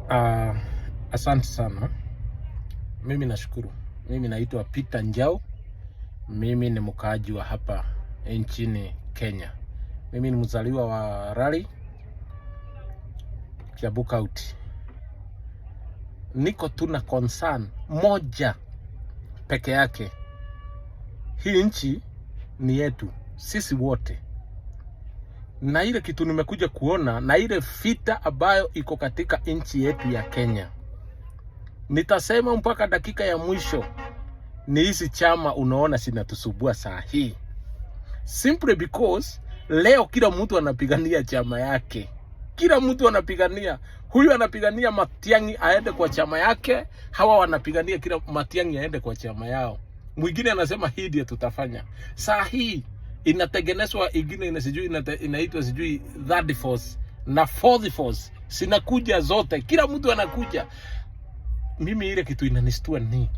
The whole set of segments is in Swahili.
Asante sana. Mimi nashukuru. Mimi naitwa Peter Njau. Mimi ni mkaaji wa hapa nchini Kenya. Mimi ni mzaliwa wa Rari, Kiambu County. Niko tu na concern moja peke yake. Hii nchi ni yetu sisi wote, na ile kitu nimekuja kuona na ile vita ambayo iko katika nchi yetu ya Kenya, nitasema mpaka dakika ya mwisho, ni hizi chama unaona zinatusubua saa hii, simply because leo kila mtu anapigania chama yake. Kila mtu anapigania, huyu anapigania Matiang'i aende kwa chama yake, hawa wanapigania kila Matiang'i aende kwa chama yao. Mwingine anasema hii ndio tutafanya. Saa hii inatengenezwa ingine inaitwa sijui third force na fourth force, sinakuja zote, kila mtu anakuja. Mimi ile kitu inanistua ni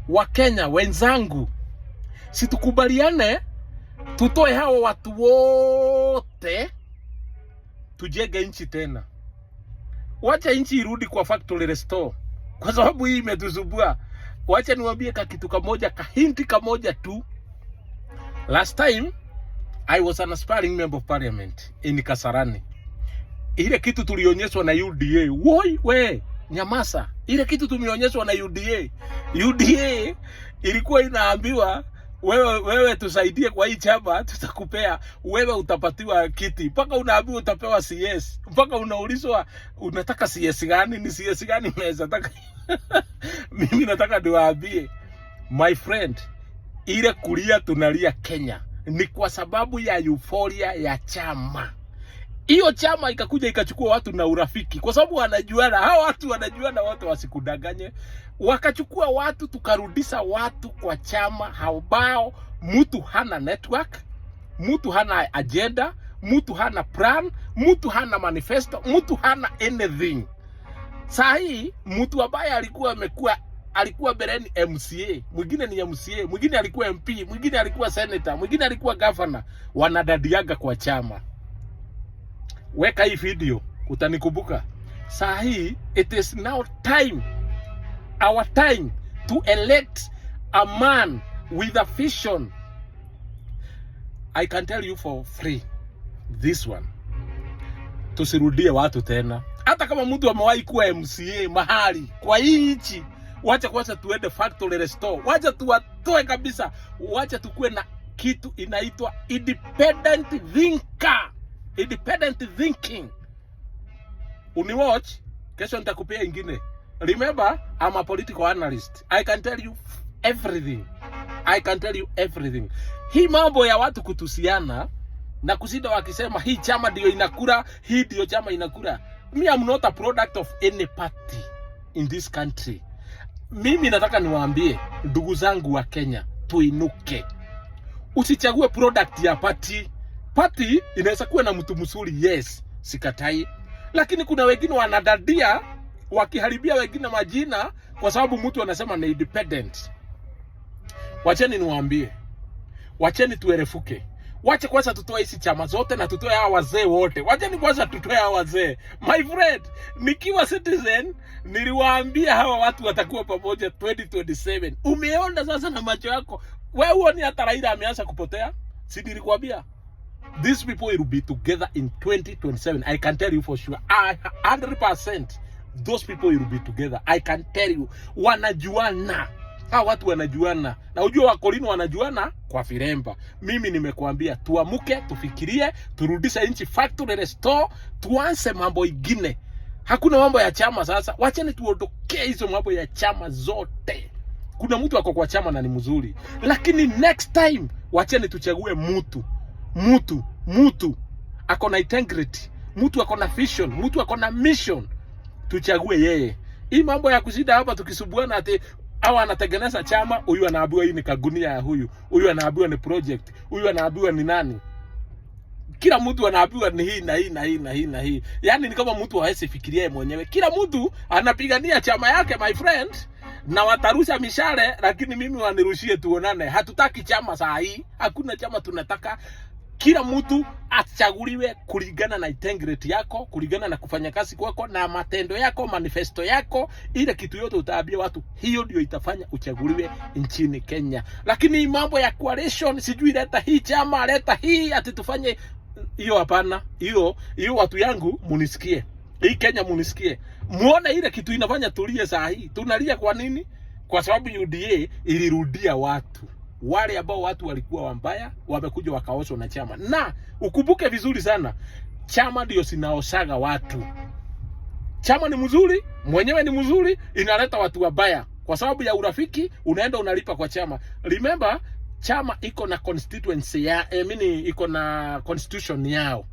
Wakenya wenzangu, situkubaliane tutoe hao watu wote, tujenge nchi tena. Wacha nchi irudi kwa factory restore, kwa sababu hii imetuzubua. Wacha niwaambie kitu kamoja, kahinti kamoja tu. Last time I was an aspiring member of parliament in Kasarani. Ile kitu tulionyeshwa na UDA. Woi we, nyamasa. Ile kitu tumeonyeshwa na UDA. UDA ilikuwa inaambiwa wewe tusaidie kwa hii chama, tutakupea, wewe utapatiwa kiti. Mpaka unaambiwa utapewa CS. Mpaka unaulizwa unataka CS gani? Ni CS gani unaweza taka? Mimi nataka niwaambie my friend, ile kulia tunalia Kenya ni kwa sababu ya euphoria ya chama. Hiyo chama ikakuja ikachukua watu na urafiki, kwa sababu wanajuana. Hao watu wanajuana wote, wasikudanganye. Wakachukua watu, tukarudisha watu kwa chama ambao mtu hana network, mtu hana agenda, mtu hana plan, mtu hana manifesto, mtu hana anything. Saa hii mtu ambaye alikuwa bereni MCA, mwingine ni MCA, mwingine alikuwa MP, mwingine alikuwa senator, mwingine alikuwa governor, wanadadiaga kwa chama. Weka hii video utanikumbuka. Saa hii it is now time, our time to elect a man with a vision. I can tell you for free this one, tusirudie watu tena. Hata kama mtu amewahi kuwa MCA mahali kwa hii nchi, wacha kwanza tuende factory restore. Wacha tuwatoe kabisa. Wacha tukue na kitu inaitwa independent thinker. Independent thinking. Uniwatch, kesho nitakupea ingine. Remember, I'm a political analyst. I can tell you everything. I can tell you everything. Hii mambo ya watu kutusiana na kusida wakisema hii chama ndio inakura, hii ndio chama inakura. Me, I'm not a product of any party in this country. Mimi nataka niwaambie ndugu zangu wa Kenya, tuinuke. Usichague product ya party. Party inaweza kuwa na mtu mzuri, yes, sikatai. Lakini kuna wengine wanadadia wakiharibia wengine majina kwa sababu mtu anasema ni independent. Wacheni niwaambie, wacheni tuerefuke. Wacha kwanza tutoe hizi chama zote na tutoe hawa wazee wote. Wacheni kwanza tutoe hawa wazee. My friend, nikiwa Citizen niliwaambia hawa watu watakuwa pamoja 2027. Umeona sasa na macho yako. Wewe uone hata Raila ameanza kupotea? Si nilikwambia? These people will be together in 2027. I can tell you for sure. 100% those people will be together. I can tell you. Wanajuana. Hawa watu wanajuana. Na ujua wakolini wanajuana kwa firemba. Mimi nimekuambia tuamuke, tufikirie, turudisha nchi factory restore, tuanze mambo ingine. Hakuna mambo ya chama sasa. Wacheni tuondokee hizo mambo ya chama zote. Kuna mtu wako kwa chama na ni mzuri, lakini next time wacheni tuchague mtu ako na integrity, mtu ako na vision, mtu ako na mission, tuchague yeye. Hii mambo ya kuzida hapa tukisubuana ati hawa anatengeneza chama, huyu anaambiwa hii ni kagunia ya huyu anaambiwa ni project, huyu anaambiwa ni nani. Kila mtu anaambiwa ni hii na hii na hii na hii na hii. Yaani ni kama mtu hawezi fikiria mwenyewe. Kila mtu anapigania chama yake, my friend, na watarusha mishale, lakini mimi wanirushie tuonane. Hatutaki chama saa hii. Hakuna chama tunataka. Kila mtu achaguliwe kulingana na integrity yako, kulingana na kufanya kazi kwako na matendo yako, manifesto yako, ile kitu yote utaambia watu, hiyo ndio itafanya uchaguliwe nchini Kenya. Lakini mambo ya coalition, sijui leta hii chama, leta hii ati tufanye hiyo, hapana. Hiyo watu yangu munisikie. Hii Kenya munisikie. Muone ile kitu inafanya tulie saa hii. Tunalia kwa nini? Kwa sababu UDA ilirudia watu. Wale ambao watu walikuwa wambaya, wamekuja wakaoshwa na chama. Na ukumbuke vizuri sana, chama ndio sinaosaga watu. Chama ni mzuri, mwenyewe ni mzuri, inaleta watu wabaya. Kwa sababu ya urafiki, unaenda unalipa kwa chama. Remember, chama iko na constituency ya, iko na constitution yao.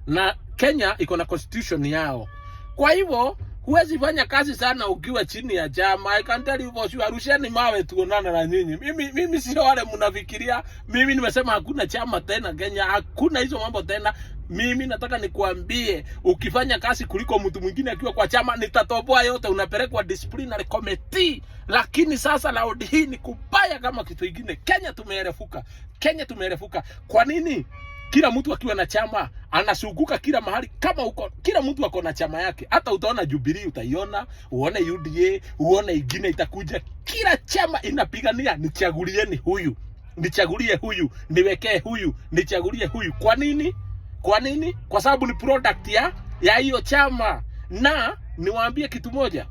Na Kenya iko na constitution yao. Kwa hivyo, huwezi fanya kazi sana ukiwa chini ya chama. I can tell you for sure, rusheni mawe tuonana na nyinyi. Mimi sio wale mnafikiria. Mimi nimesema hakuna chama tena Kenya, hakuna hizo mambo tena. Mimi nataka nikuambie, ukifanya kazi kuliko mtu mwingine akiwa kwa chama, nitatoboa yote, unapelekwa disciplinary committee. Lakini sasa laudi hii ni kubaya kama kitu kingine. Kenya tumeerefuka. Kenya tumeerefuka. Kwa nini? Kila mtu akiwa na chama anasuguka kila mahali. Kama uko, kila mtu ako na chama yake. Hata utaona Jubilee utaiona, uone UDA, uone ingine itakuja. Kila chama inapigania nichagulieni huyu, nichagulie huyu, niwekee huyu, nichagulie huyu. Kwa nini? Kwa nini? Kwa sababu ni product ya hiyo chama. Na niwaambie kitu moja,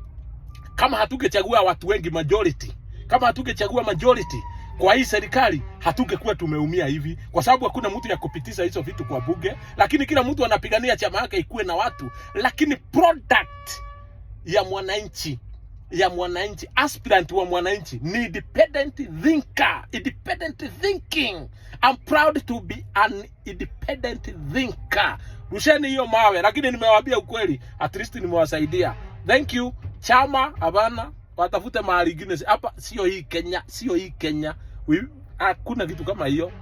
kama hatungechagua watu wengi majority, kama hatungechagua majority kwa hii serikali, hatungekuwa tumeumia hivi, kwa sababu hakuna mtu ya kupitisha hizo vitu kwa bunge. Lakini kila mtu anapigania chama yake ikuwe na watu. Lakini product ya mwananchi, aspirant wa mwananchi ni independent thinker, independent thinking. I'm proud to be an independent thinker. Rusheni hiyo mawe, lakini nimewaambia ukweli, at least nimewasaidia. Thank you. Chama abana, watafute mahali ingine. Hapa sio hii Kenya, sio hii Kenya. Hakuna kitu kama hiyo.